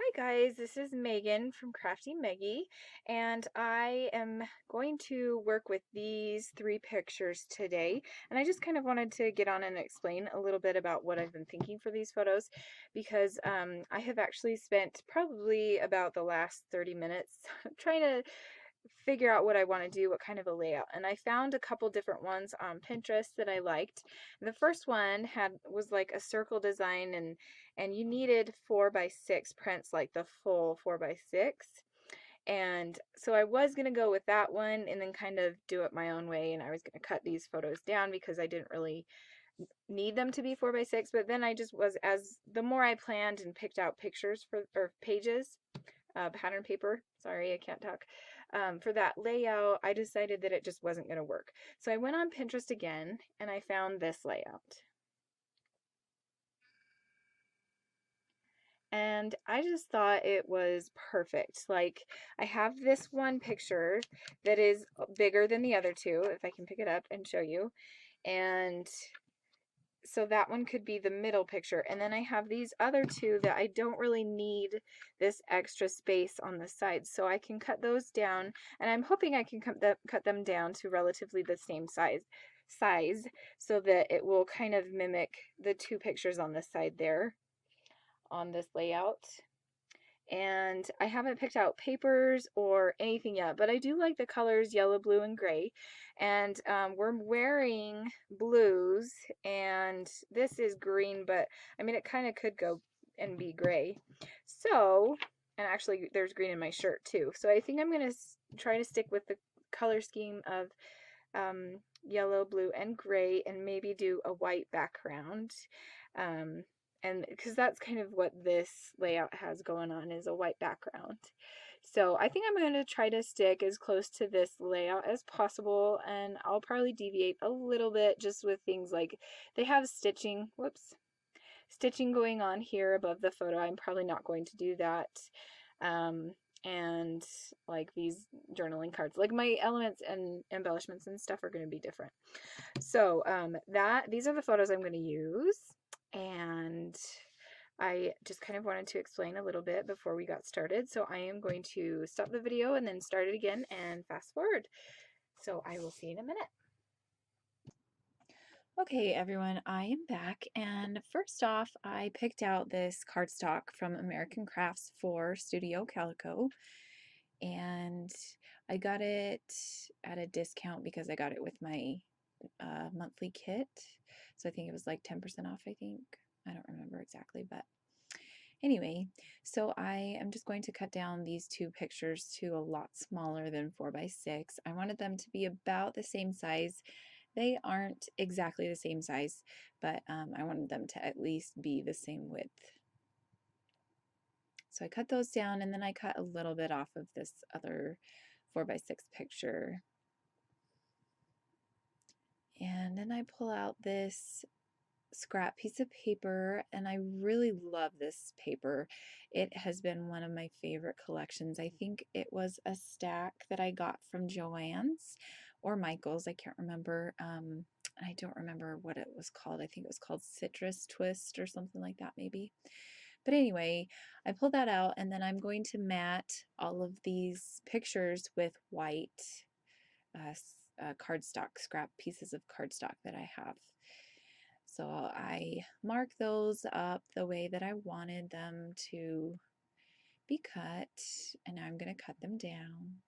Hi guys, this is Megan from Crafty Meggie, and I am going to work with these three pictures today. And I just kind of wanted to get on and explain a little bit about what I've been thinking for these photos because I have actually spent probably about the last 30 minutes trying to figure out what I want to do, what kind of a layout. And I found a couple different ones on Pinterest that I liked. The first one was like a circle design and you needed 4x6 prints, like the full 4x6. And so I was going to go with that one and then kind of do it my own way. And I was going to cut these photos down because I didn't really need them to be 4x6. But then I just was, as the more I planned and picked out pictures or pages, pattern paper, sorry, I can't talk, for that layout, I decided that it just wasn't going to work. So I went on Pinterest again and I found this layout. And I just thought it was perfect. Like, I have this one picture that is bigger than the other two, if I can pick it up and show you. And so that one could be the middle picture. And then I have these other two that I don't really need this extra space on the sides. So I can cut those down, and I'm hoping I can cut them down to relatively the same size so that it will kind of mimic the two pictures on the side there on this layout. And I haven't picked out papers or anything yet, but I do like the colors yellow, blue, and gray. And we're wearing blues, and this is green, but I mean, it kind of could go and be gray. So, and actually, there's green in my shirt too. So I think I'm going to try to stick with the color scheme of yellow, blue, and gray, and maybe do a white background. Um, and because that's kind of what this layout has going on, is a white background. So I think I'm going to try to stick as close to this layout as possible, and I'll probably deviate a little bit just with things like they have stitching, stitching going on here above the photo. I'm probably not going to do that. Um, and like these journaling cards, like my elements and embellishments and stuff are going to be different. So these are the photos I'm going to use, and I just kind of wanted to explain a little bit before we got started. So I am going to stop the video and then start it again and fast forward. So I will see you in a minute. Okay, everyone, I am back, and first off, I picked out this cardstock from American Crafts for Studio Calico, and I got it at a discount because I got it with my monthly kit. So I think it was like 10% off, I think. I don't remember exactly, but anyway, so I am just going to cut down these two pictures to a lot smaller than 4x6. I wanted them to be about the same size. They aren't exactly the same size, but I wanted them to at least be the same width. So I cut those down, and then I cut a little bit off of this other 4x6 picture. And then I pull out this scrap piece of paper, and I really love this paper. It has been one of my favorite collections. I think it was a stack that I got from Joann's or Michael's. I can't remember. I don't remember what it was called. I think it was called Citrus Twist or something like that, maybe. But anyway, I pulled that out, and then I'm going to mat all of these pictures with white cardstock, scrap pieces of cardstock that I have. So I mark those up the way that I wanted them to be cut, and now I'm going to cut them down.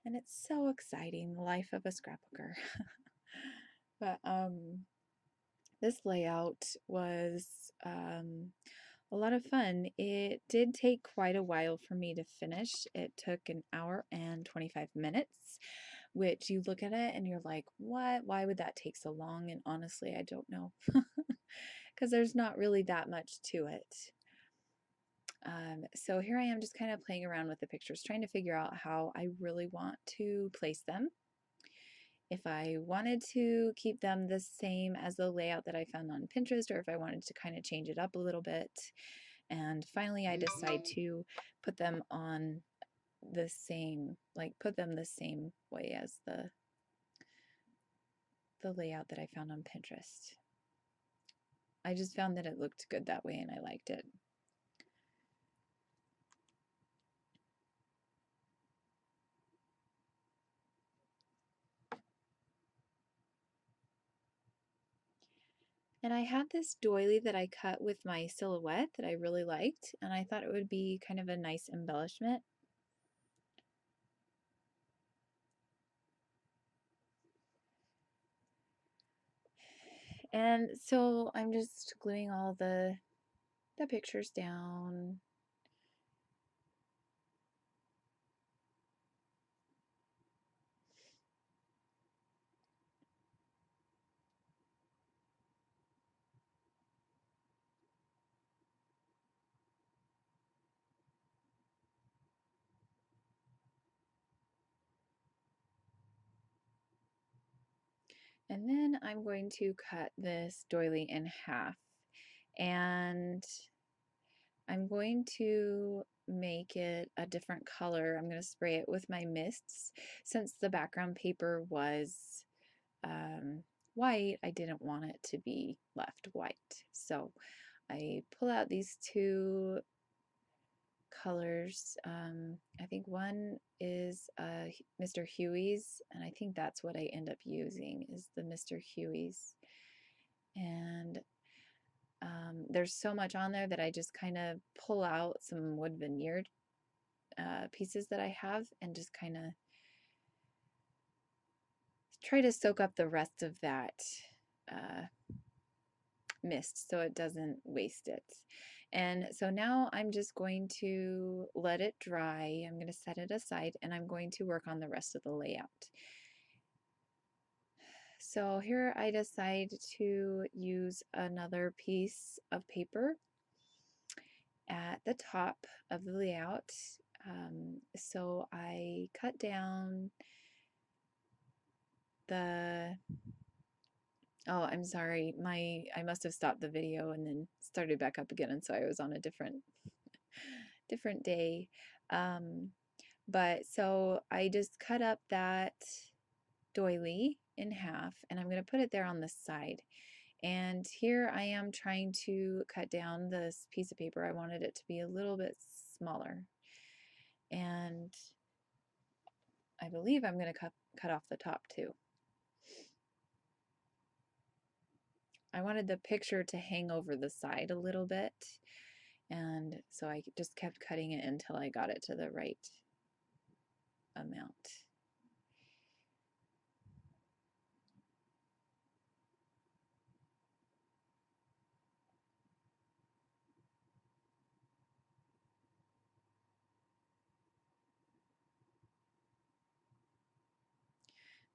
And it's so exciting, the life of a scrapbooker. But this layout was a lot of fun. It did take quite a while for me to finish. It took an hour and 25 minutes, which you look at it and you're like, what? Why would that take so long? And honestly, I don't know. Because there's not really that much to it. So here I am just kind of playing around with the pictures, trying to figure out how I really want to place them. If I wanted to keep them the same as the layout that I found on Pinterest, or if I wanted to kind of change it up a little bit. And finally I decide to put them on the same, put them the same way as the layout that I found on Pinterest. I just found that it looked good that way and I liked it. And I had this doily that I cut with my silhouette that I really liked, and I thought it would be kind of a nice embellishment. And so I'm just gluing all the pictures down. And then I'm going to cut this doily in half. And I'm going to make it a different color. I'm going to spray it with my mists. Since the background paper was white, I didn't want it to be left white. So I pull out these two colors. I think one is Mr. Huey's, and I think that's what I end up using is the Mr. Huey's. And there's so much on there that I just kind of pull out some wood veneered pieces that I have and just kind of try to soak up the rest of that uh, mist so it doesn't waste it. And so now I'm just going to let it dry. I'm going to set it aside and I'm going to work on the rest of the layout. So here I decide to use another piece of paper at the top of the layout. So I cut down the, oh, I'm sorry, I must have stopped the video and then started back up again, and so I was on a different day. But so I just cut up that doily in half and I'm going to put it there on the side. And here I am trying to cut down this piece of paper. I wanted it to be a little bit smaller. And I believe I'm going to cut off the top too. I wanted the picture to hang over the side a little bit. And so I just kept cutting it until I got it to the right amount.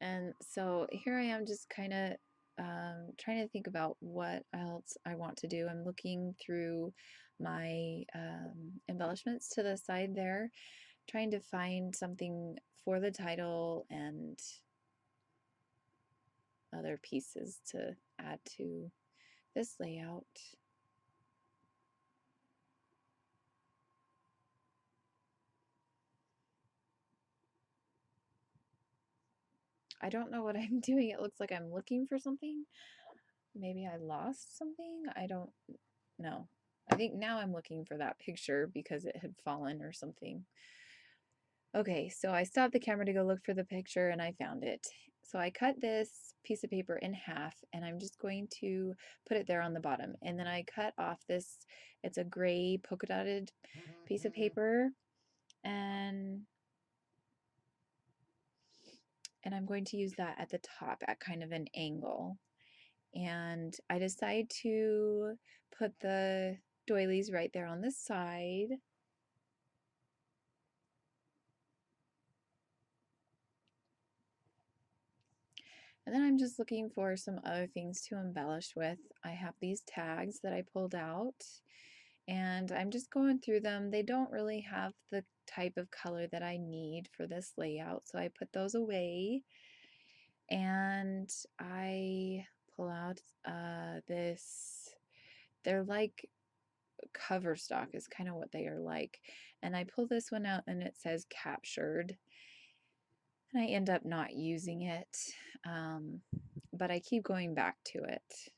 And so here I am just kind of trying to think about what else I want to do. I'm looking through my embellishments to the side there, trying to find something for the title and other pieces to add to this layout. I don't know what I'm doing. It looks like I'm looking for something. Maybe I lost something. I don't know. I think now I'm looking for that picture because it had fallen or something. Okay, so I stopped the camera to go look for the picture and I found it. So I cut this piece of paper in half and I'm just going to put it there on the bottom. And then I cut off this, it's a gray polka dotted piece of paper, and I'm going to use that at the top at kind of an angle. And I decide to put the doilies right there on the side. And then I'm just looking for some other things to embellish with. I have these tags that I pulled out and I'm just going through them. They don't really have the type of color that I need for this layout, so I put those away. And I pull out this, they're like cover stock is kind of what they are like. And I pull this one out and it says captured. And I end up not using it, but I keep going back to it.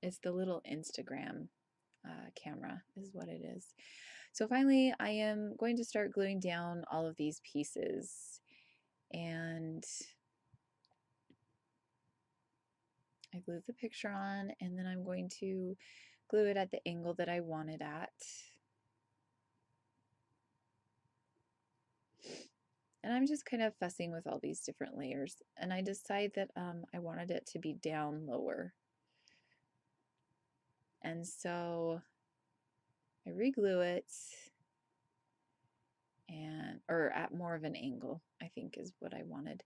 It's the little Instagram camera is what it is. So finally, I am going to start gluing down all of these pieces. And I glued the picture on, and then I'm going to glue it at the angle that I want it at. And I'm just kind of fussing with all these different layers. And I decide that I wanted it to be down lower. And so I reglue it, and or at more of an angle, I think is what I wanted.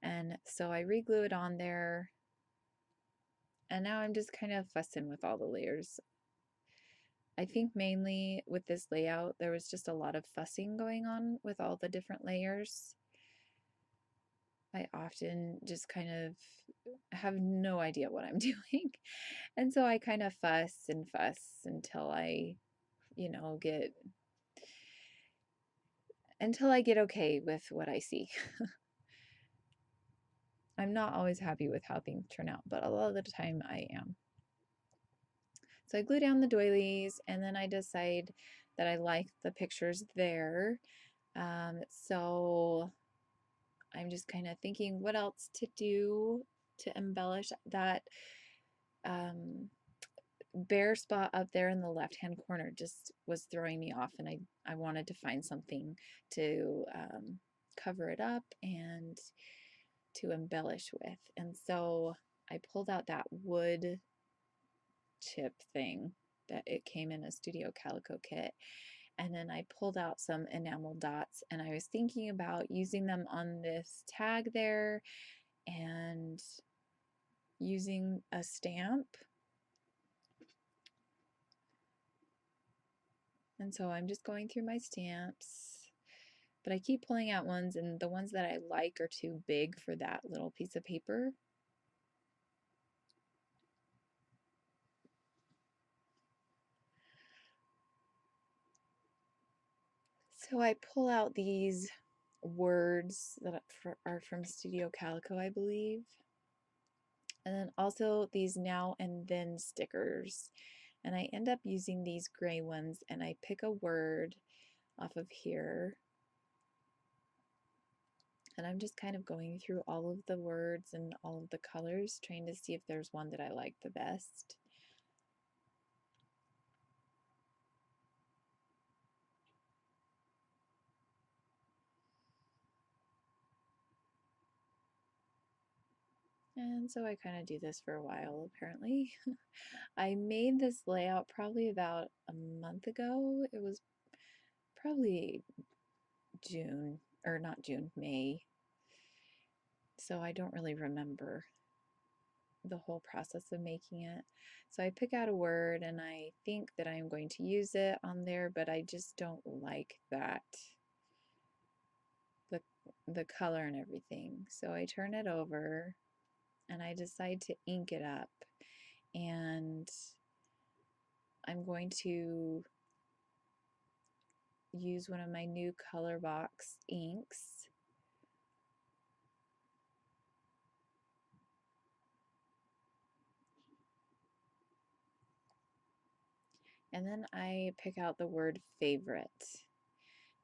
And so I reglue it on there. And now I'm just kind of fussing with all the layers. I think mainly with this layout, there was just a lot of fussing going on with all the different layers. I often just kind of have no idea what I'm doing. And so I kind of fuss and fuss until I, get okay with what I see. I'm not always happy with how things turn out, but a lot of the time I am. So I glue down the doilies, and then I decide that I like the pictures there. So I'm just kind of thinking what else to do to embellish that bare spot up there in the left hand corner just was throwing me off, and I wanted to find something to cover it up and to embellish with. And so I pulled out that wood chip thing that it came in a Studio Calico kit. And then I pulled out some enamel dots, and I was thinking about using them on this tag there and using a stamp. And so I'm just going through my stamps, but I keep pulling out ones, and the ones that I like are too big for that little piece of paper. So I pull out these words that are from Studio Calico, I believe. And then also these now and then stickers. And I end up using these gray ones, and I pick a word off of here. And I'm just kind of going through all of the words and all of the colors, trying to see if there's one that I like the best. And so I kind of do this for a while, apparently. I made this layout probably about a month ago. It was probably June, or not June, May. So I don't really remember the whole process of making it. So I pick out a word, and I think that I'm going to use it on there, but I just don't like that, the color and everything. So I turn it over, and I decide to ink it up. And I'm going to use one of my new color box inks. And then I pick out the word favorite,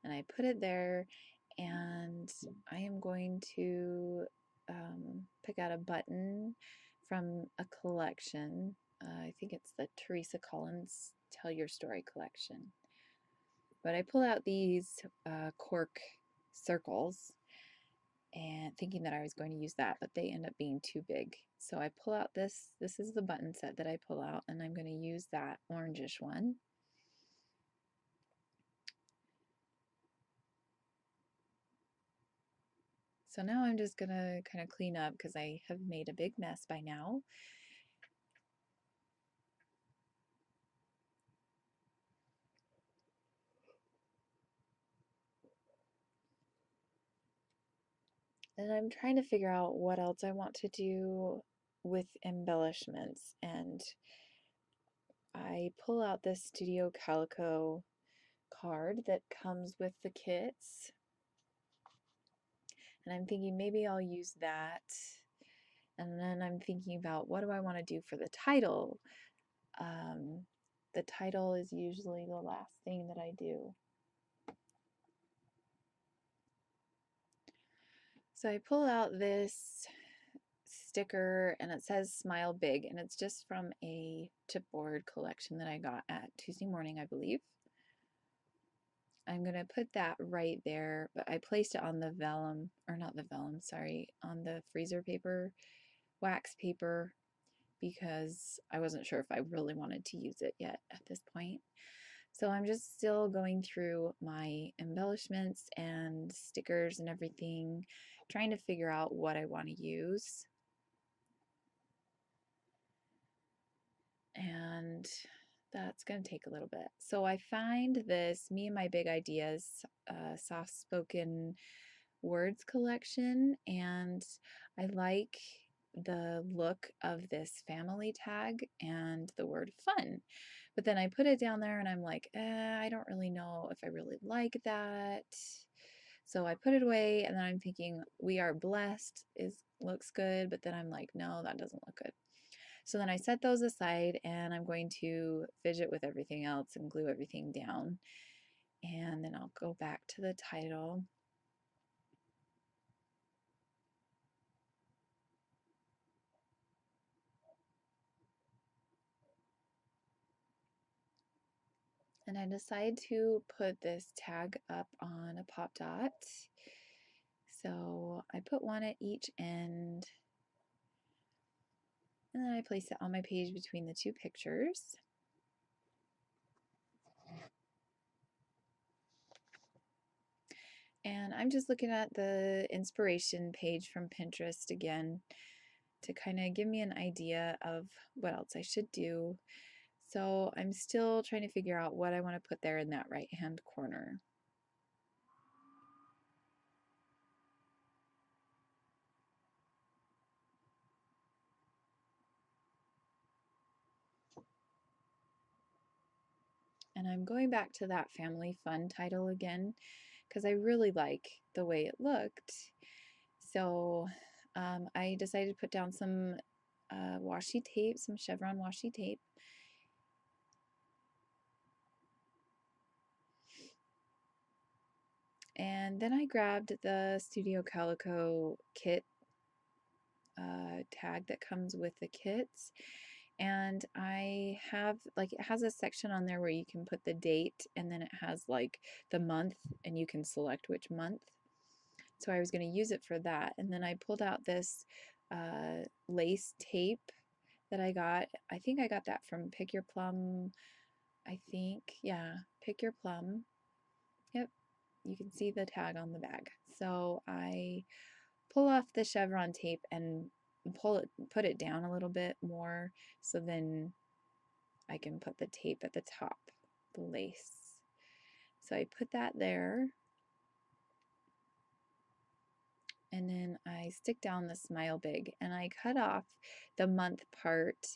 and I put it there, and I am going to pick out a button from a collection. I think it's the Teresa Collins Tell Your Story collection. But I pull out these cork circles, and thinking that I was going to use that, but they end up being too big. So I pull out this is the button set that I pull out, and I'm going to use that orangish one. So now I'm just going to kind of clean up because I have made a big mess by now. And I'm trying to figure out what else I want to do with embellishments. And I pull out this Studio Calico card that comes with the kits. And I'm thinking maybe I'll use that. And then I'm thinking about what do I want to do for the title. The title is usually the last thing that I do. So I pull out this sticker, and it says Smile Big, and it's just from a chipboard collection that I got at Tuesday Morning, I believe. I'm going to put that right there, but I placed it on the vellum, or not the vellum, sorry, on the freezer paper, wax paper, because I wasn't sure if I really wanted to use it yet at this point. So I'm just still going through my embellishments and stickers and everything, trying to figure out what I want to use. And that's going to take a little bit. So I find this Me and My Big Ideas soft spoken words collection, and I like the look of this family tag and the word fun. But then I put it down there and I'm like, I don't really know if I really like that. So I put it away and then I'm thinking, We Are Blessed is looks good, but then I'm like, no, that doesn't look good. So then I set those aside and I'm going to fidget with everything else and glue everything down. And then I'll go back to the title. And I decide to put this tag up on a pop dot. So I put one at each end, and then I place it on my page between the two pictures. And I'm just looking at the inspiration page from Pinterest again to kind of give me an idea of what else I should do. So I'm still trying to figure out what I want to put there in that right hand corner. And I'm going back to that family fun title again because I really like the way it looked. So I decided to put down some washi tape, some chevron washi tape. And then I grabbed the Studio Calico kit tag that comes with the kits. And I have, like, it has a section on there where you can put the date and then it has like the month and you can select which month. So I was going to use it for that. And then I pulled out this lace tape that I got. I think I got that from Pick Your Plum. I think, yeah, Pick Your Plum. Yep, you can see the tag on the bag. So I pull off the chevron tape and put it down a little bit more so then I can put the tape at the top, the lace. So I put that there. And then I stick down the Smile Big and I cut off the month part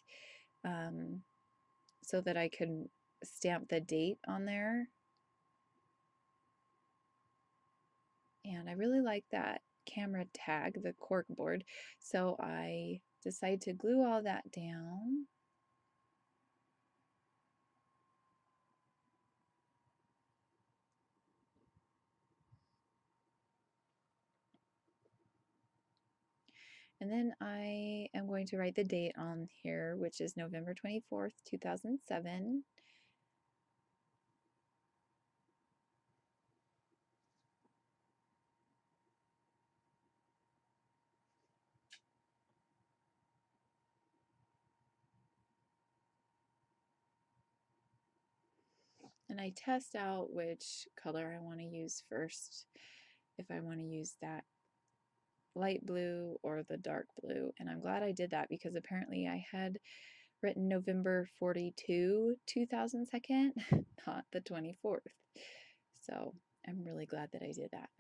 so that I could stamp the date on there. And I really like that camera tag, the cork board. So I decided to glue all that down. And then I am going to write the date on here, which is November 24th, 2007. And I test out which color I want to use first, if I want to use that light blue or the dark blue. And I'm glad I did that because apparently I had written November 42, 2002, not the 24th. So I'm really glad that I did that.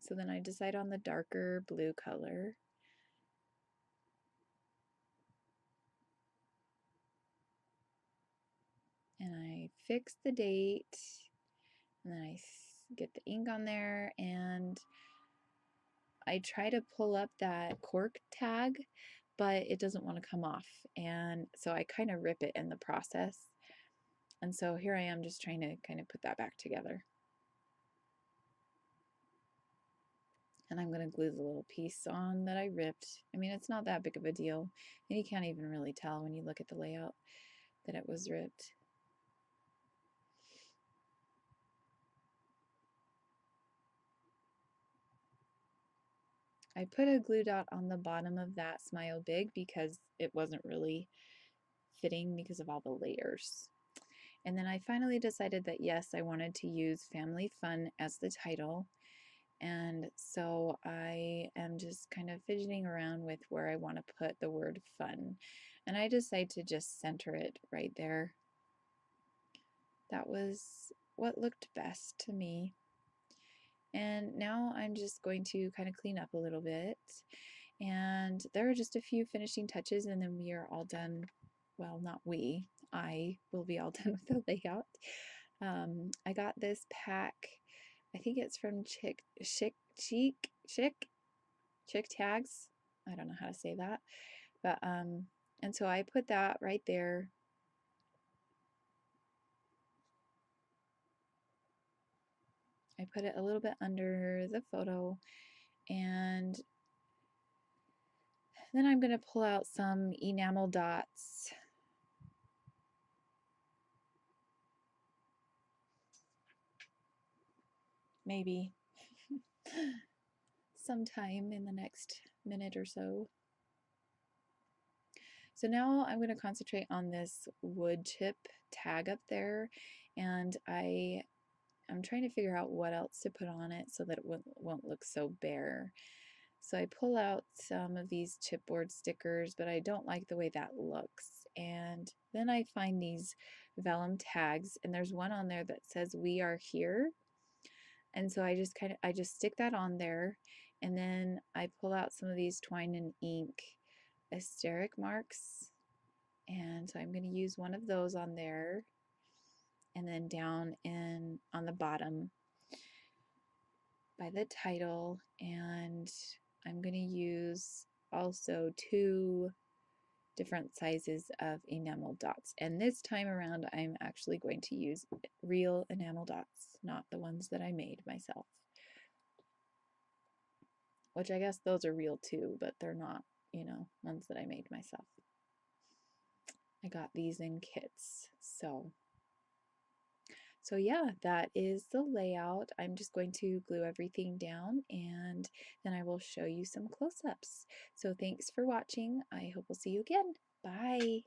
So then I decide on the darker blue color. And I fix the date. And then I get the ink on there and I try to pull up that cork tag, but it doesn't want to come off. And so I kind of rip it in the process. And so here I am just trying to kind of put that back together. And I'm going to glue the little piece on that I ripped. I mean, it's not that big of a deal. And you can't even really tell when you look at the layout that it was ripped. I put a glue dot on the bottom of that Smile Big because it wasn't really fitting because of all the layers. And then I finally decided that yes, I wanted to use Family Fun as the title. And so I am just kind of fidgeting around with where I want to put the word fun. And I decided to just center it right there. That was what looked best to me. And now I'm just going to kind of clean up a little bit. And there are just a few finishing touches, and then we are all done. Well, not we, I will be all done with the layout. I got this pack, I think it's from Chick Tags. I don't know how to say that. But, and so I put that right there. I put it a little bit under the photo, and then I'm going to pull out some enamel dots. Maybe sometime in the next minute or so. So now I'm going to concentrate on this wood chip tag up there, and I'm trying to figure out what else to put on it so that it won't look so bare. So I pull out some of these chipboard stickers, but I don't like the way that looks. And then I find these vellum tags, and there's one on there that says "We are here." And so I just stick that on there, and then I pull out some of these twine and ink asterisk marks, and so I'm going to use one of those on there, and then down in on the bottom by the title, and I'm going to use also 2 different sizes of enamel dots, and this time around I'm actually going to use real enamel dots, not the ones that I made myself, which I guess those are real too, but they're not, ones that I made myself. I got these in kits. So yeah, that is the layout. I'm just going to glue everything down, and then I will show you some close-ups. So thanks for watching. I hope we'll see you again. Bye.